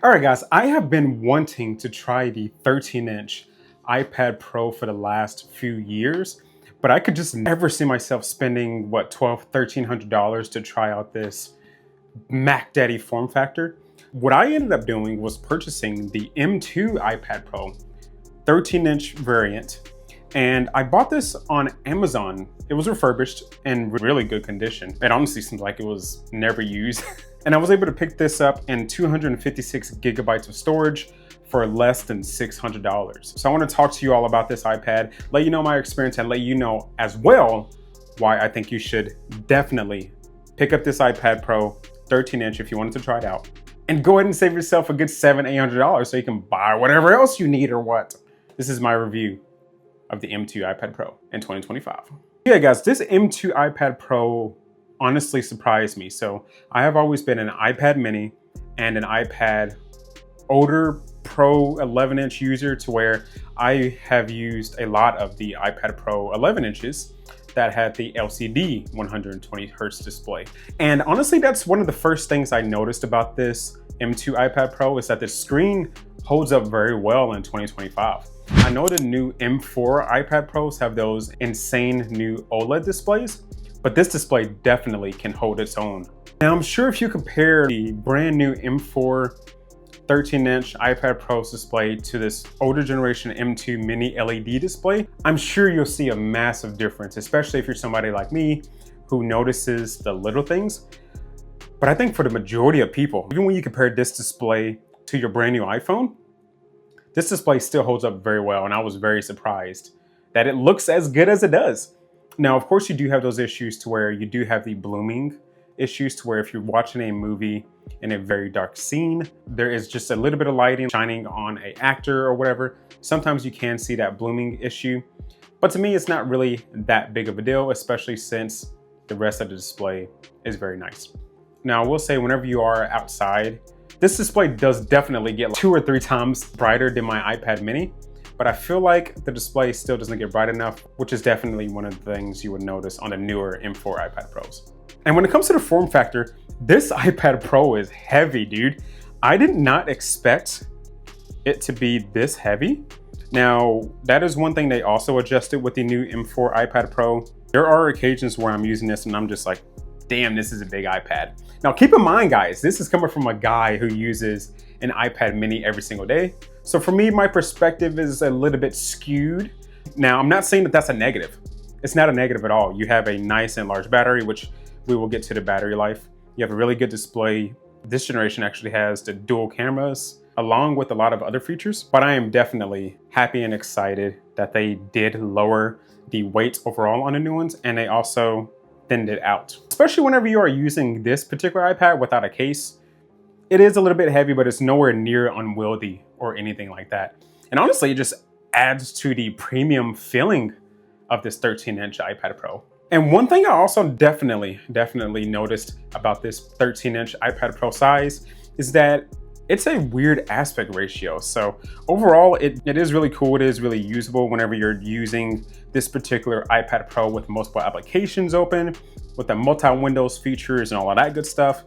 All right, guys, I have been wanting to try the 13-inch iPad Pro for the last few years, but I could just never see myself spending, what, $1,300 to try out this Mac Daddy form factor. What I ended up doing was purchasing the M2 iPad Pro 13-inch variant, and I bought this on Amazon. It was refurbished in really good condition. It honestly seems like it was never used. And I was able to pick this up in 256 gigabytes of storage for less than $600. So I want to talk to you all about this iPad, let you know my experience, and let you know as well why I think you should definitely pick up this iPad Pro 13-inch if you wanted to try it out. And go ahead and save yourself a good $700-800 so you can buy whatever else you need or what. This is my review of the M2 iPad Pro in 2025. Yeah, guys, this M2 iPad Pro honestly surprised me. So I have always been an iPad mini and an iPad older Pro 11-inch user, to where I have used a lot of the iPad Pro 11 inches that had the LCD 120 Hertz display. And honestly, that's one of the first things I noticed about this M2 iPad Pro, is that the screen holds up very well in 2025. I know the new M4 iPad Pros have those insane new OLED displays, but this display definitely can hold its own. Now, I'm sure if you compare the brand new M4 13-inch iPad Pro's display to this older generation M2 mini LED display, I'm sure you'll see a massive difference, especially if you're somebody like me who notices the little things. But I think for the majority of people, even when you compare this display to your brand new iPhone, this display still holds up very well, and I was very surprised that it looks as good as it does. Now, of course, you do have those issues to where you do have the blooming issues, to where if you're watching a movie in a very dark scene, there is just a little bit of lighting shining on an actor or whatever. Sometimes you can see that blooming issue, but to me, it's not really that big of a deal, especially since the rest of the display is very nice. Now, I will say, whenever you are outside, this display does definitely get 2 or 3 times brighter than my iPad mini, but I feel like the display still doesn't get bright enough, which is definitely one of the things you would notice on the newer M4 iPad Pros. And when it comes to the form factor, this iPad Pro is heavy, dude. I did not expect it to be this heavy. Now, that is one thing they also adjusted with the new M4 iPad Pro. There are occasions where I'm using this and I'm just like, damn, this is a big iPad. Now, keep in mind, guys, this is coming from a guy who uses an iPad mini every single day. So for me, my perspective is a little bit skewed. Now, I'm not saying that that's a negative. It's not a negative at all. You have a nice and large battery, which we will get to the battery life. You have a really good display. This generation actually has the dual cameras along with a lot of other features, but I am definitely happy and excited that they did lower the weight overall on the new ones, and they also thinned it out. Especially whenever you are using this particular iPad without a case, it is a little bit heavy, but it's nowhere near unwieldy or anything like that. And honestly, it just adds to the premium feeling of this 13-inch iPad Pro. And one thing I also definitely noticed about this 13-inch iPad Pro size is that it's a weird aspect ratio. So overall, it is really cool. It is really usable whenever you're using this particular iPad Pro with multiple applications open, with the multi-windows features and all of that good stuff.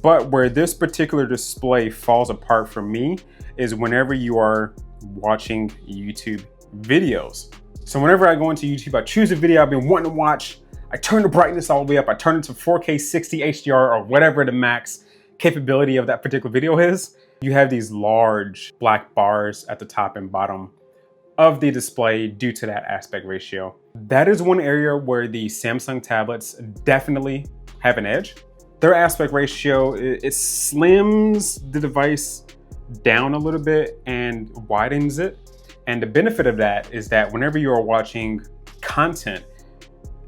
But where this particular display falls apart for me is whenever you are watching YouTube videos. So whenever I go into YouTube, I choose a video I've been wanting to watch, I turn the brightness all the way up, I turn it to 4K 60 HDR or whatever the max capability of that particular video is. You have these large black bars at the top and bottom of the display due to that aspect ratio. That is one area where the Samsung tablets definitely have an edge. Their aspect ratio, it slims the device down a little bit and widens it. And the benefit of that is that whenever you are watching content,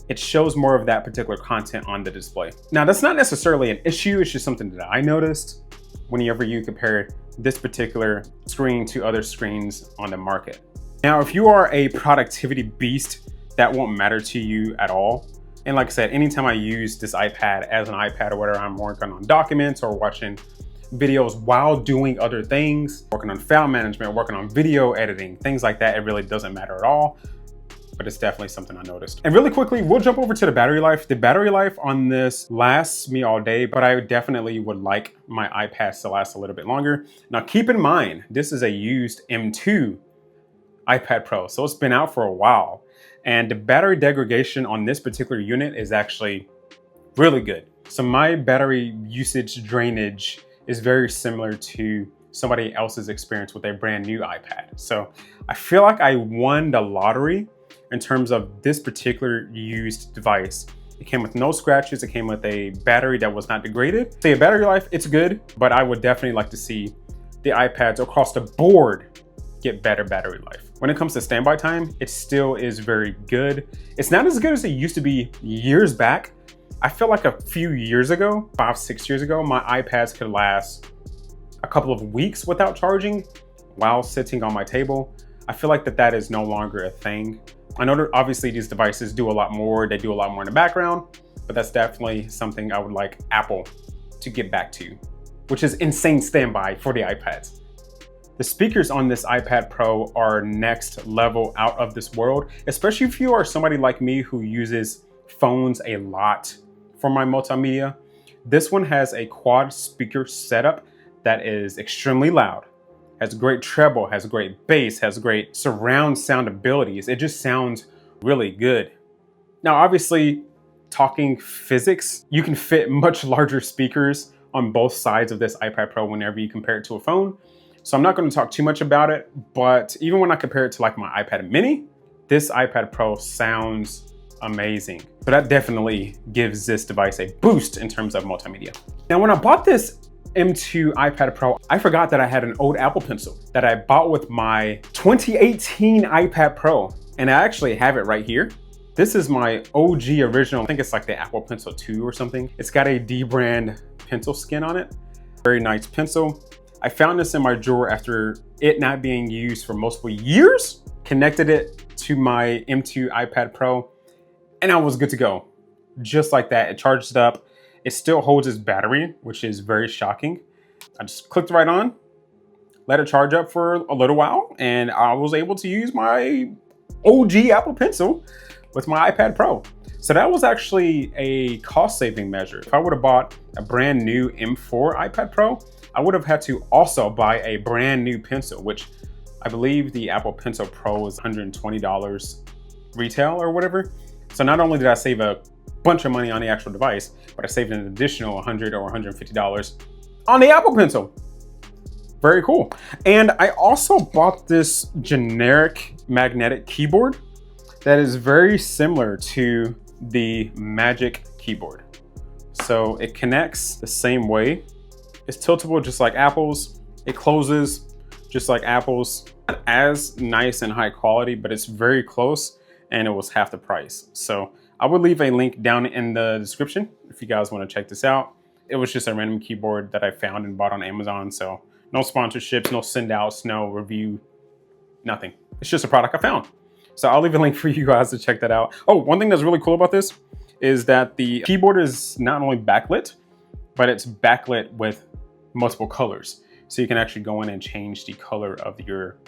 it shows more of that particular content on the display. Now, that's not necessarily an issue. It's just something that I noticed whenever you compare this particular screen to other screens on the market. Now, if you are a productivity beast, that won't matter to you at all. And like I said, anytime I use this iPad as an iPad or whether I'm working on documents or watching videos while doing other things, working on file management, working on video editing, things like that, it really doesn't matter at all. but it's definitely something I noticed. And really quickly, we'll jump over to the battery life. The battery life on this lasts me all day, but I definitely would like my iPads to last a little bit longer. Now keep in mind, this is a used M2 iPad Pro, so it's been out for a while. And the battery degradation on this particular unit is actually really good. So my battery usage drainage is very similar to somebody else's experience with a brand new iPad. So I feel like I won the lottery in terms of this particular used device. It came with no scratches. It came with a battery that was not degraded. So battery life, it's good, but I would definitely like to see the iPads across the board get better battery life. When it comes to standby time, it still is very good. It's not as good as it used to be years back. I feel like a few years ago, 5-6 years ago, my iPads could last a couple of weeks without charging while sitting on my table. I feel like that is no longer a thing. I know that obviously these devices do a lot more. They do a lot more in the background, but that's definitely something I would like Apple to get back to, which is insane standby for the iPads. The speakers on this iPad Pro are next level, out of this world, especially if you are somebody like me who uses phones a lot for my multimedia. This one has a quad speaker setup that is extremely loud, has great treble, has great bass, has great surround sound abilities. It just sounds really good. Now, obviously, talking physics, you can fit much larger speakers on both sides of this iPad Pro whenever you compare it to a phone. So I'm not going to talk too much about it, but even when I compare it to like my iPad mini, this iPad Pro sounds amazing. So that definitely gives this device a boost in terms of multimedia. Now, when I bought this M2 iPad Pro, I forgot that I had an old Apple Pencil that I bought with my 2018 iPad Pro, and I actually have it right here. This is my OG original, I think it's like the Apple Pencil 2 or something. It's got a D brand pencil skin on it. Very nice pencil. I found this in my drawer after it not being used for multiple years, connected it to my M2 iPad Pro, and I was good to go. Just like that, it charged up. It still holds its battery, which is very shocking. I just clicked right on, let it charge up for a little while, and I was able to use my OG Apple Pencil with my iPad Pro. So that was actually a cost-saving measure. If I would have bought a brand new M4 iPad Pro, I would have had to also buy a brand new pencil, which I believe the Apple Pencil Pro is $120 retail or whatever. So not only did I save a bunch of money on the actual device, but I saved an additional $100 or $150 on the Apple Pencil. Very cool. And I also bought this generic magnetic keyboard that is very similar to the Magic keyboard. So it connects the same way. It's tiltable just like Apple's. It closes just like Apple's. Not as nice and high quality, but it's very close, and it was half the price. So I would leave a link down in the description if you guys want to check this out. It was just a random keyboard that I found and bought on Amazon. So no sponsorships, no send outs, no review, nothing. It's just a product I found. So I'll leave a link for you guys to check that out. Oh, one thing that's really cool about this is that the keyboard is not only backlit, but it's backlit with multiple colors. So you can actually go in and change the color of your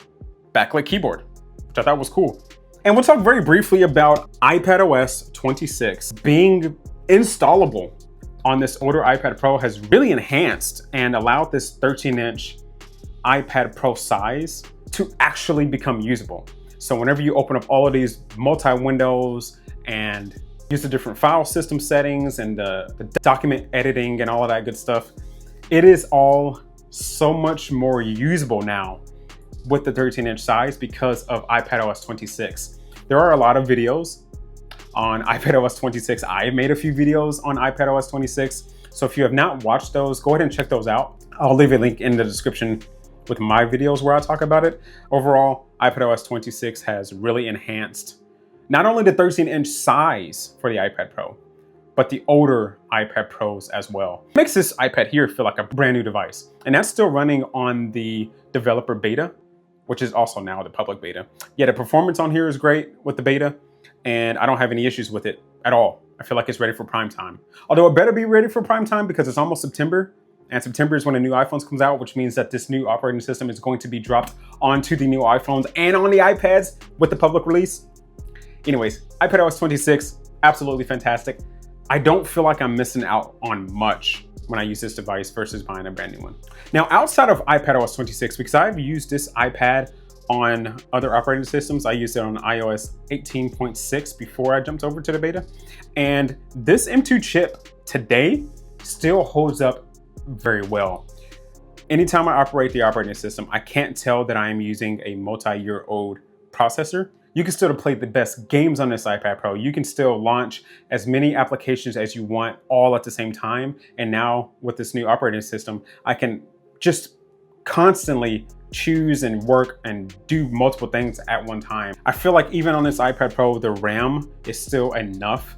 backlit keyboard, which I thought was cool. And we'll talk very briefly about iPadOS 26 being installable on this older iPad Pro has really enhanced and allowed this 13-inch iPad Pro size to actually become usable. So whenever you open up all of these multi-windows and use the different file system settings and the document editing and all of that good stuff, it is all so much more usable now with the 13-inch size because of iPadOS 26. There are a lot of videos on iPadOS 26. I made a few videos on iPadOS 26. So if you have not watched those, go ahead and check those out. I'll leave a link in the description with my videos where I talk about it. Overall, iPadOS 26 has really enhanced not only the 13-inch size for the iPad Pro, but the older iPad Pros as well. It makes this iPad here feel like a brand new device. And that's still running on the developer beta, which is also now the public beta. Yeah, the performance on here is great with the beta, and I don't have any issues with it at all. I feel like it's ready for prime time. Although it better be ready for prime time because it's almost September, and September is when the new iPhones comes out, which means that this new operating system is going to be dropped onto the new iPhones and on the iPads with the public release. Anyways, iPadOS 26, absolutely fantastic. I don't feel like I'm missing out on much when I use this device versus buying a brand new one. Now, outside of iPadOS 26, because I've used this iPad on other operating systems, I used it on iOS 18.6 before I jumped over to the beta. And this M2 chip today still holds up very well. Anytime I operate the operating system, I can't tell that I am using a multi-year-old processor. You can still play the best games on this iPad Pro. You can still launch as many applications as you want all at the same time. And now with this new operating system, I can just constantly choose and work and do multiple things at one time. I feel like even on this iPad Pro, the RAM is still enough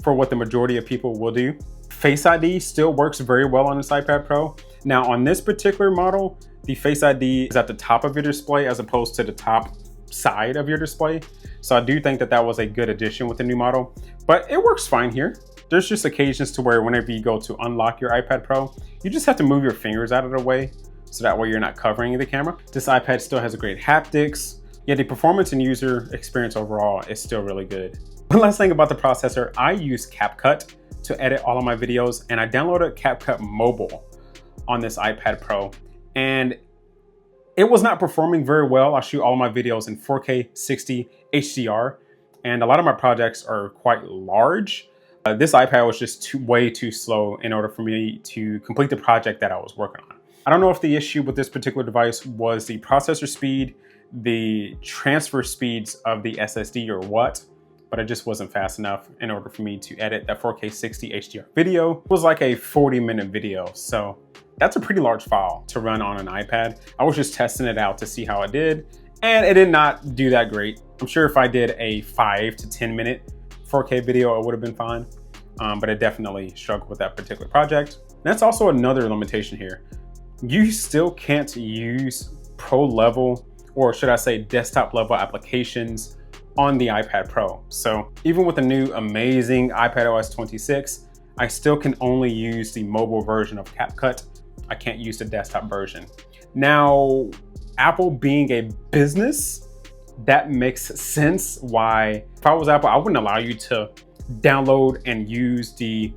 for what the majority of people will do. Face ID still works very well on this iPad Pro. Now on this particular model, the Face ID is at the top of your display as opposed to the top side of your display. So I do think that that was a good addition with the new model, but it works fine here. There's just occasions to where whenever you go to unlock your iPad Pro, you just have to move your fingers out of the way so that way you're not covering the camera. This iPad still has a great haptics. Yeah, the performance and user experience overall is still really good. One last thing about the processor, I use CapCut to edit all of my videos, and I downloaded CapCut Mobile on this iPad Pro, and it was not performing very well. I shoot all of my videos in 4K 60 HDR, and a lot of my projects are quite large. This iPad was just way too slow in order for me to complete the project that I was working on. I don't know if the issue with this particular device was the processor speed, the transfer speeds of the SSD or what, but it just wasn't fast enough in order for me to edit that 4K 60 HDR video. It was like a 40-minute video, so that's a pretty large file to run on an iPad. I was just testing it out to see how it did, and it did not do that great. I'm sure if I did a 5 to 10 minute 4K video, it would have been fine, but it definitely struggled with that particular project. And that's also another limitation here. You still can't use pro level, or should I say desktop level applications on the iPad Pro. So even with the new amazing iPadOS 26, I still can only use the mobile version of CapCut. I can't use the desktop version. Now, Apple being a business, that makes sense why, if I was Apple, I wouldn't allow you to download and use the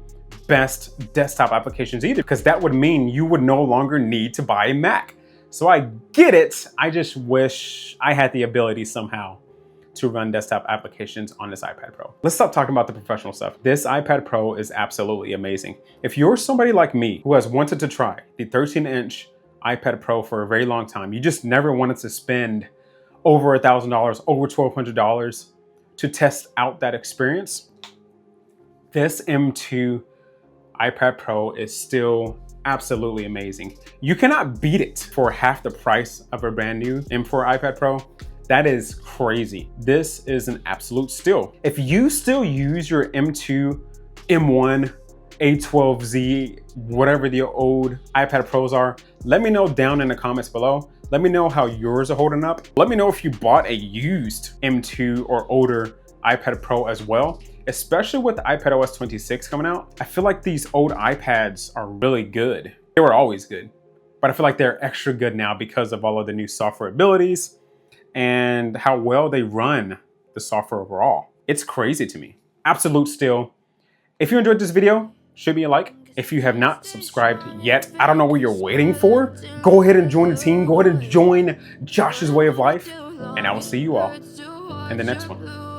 best desktop applications either, because that would mean you would no longer need to buy a Mac. So I get it. I just wish I had the ability somehow to run desktop applications on this iPad Pro. Let's stop talking about the professional stuff. This iPad Pro is absolutely amazing. If you're somebody like me who has wanted to try the 13-inch iPad Pro for a very long time, you just never wanted to spend over $1,000, over $1,200 to test out that experience, this M2 iPad Pro is still absolutely amazing. You cannot beat it for half the price of a brand new M4 iPad Pro. That is crazy. This is an absolute steal. If you still use your M2, M1, A12Z, whatever the old iPad Pros are, let me know down in the comments below. Let me know how yours are holding up. Let me know if you bought a used M2 or older iPad Pro as well, especially with iPadOS 26 coming out. I feel like these old iPads are really good. They were always good, but I feel like they're extra good now because of all of the new software abilities and how well they run the software overall. It's crazy to me. Absolute steal. If you enjoyed this video, shoot me a like. If you have not subscribed yet, I don't know what you're waiting for. Go ahead and join the team. Go ahead and join Josh's Way of Life. And I will see you all in the next one.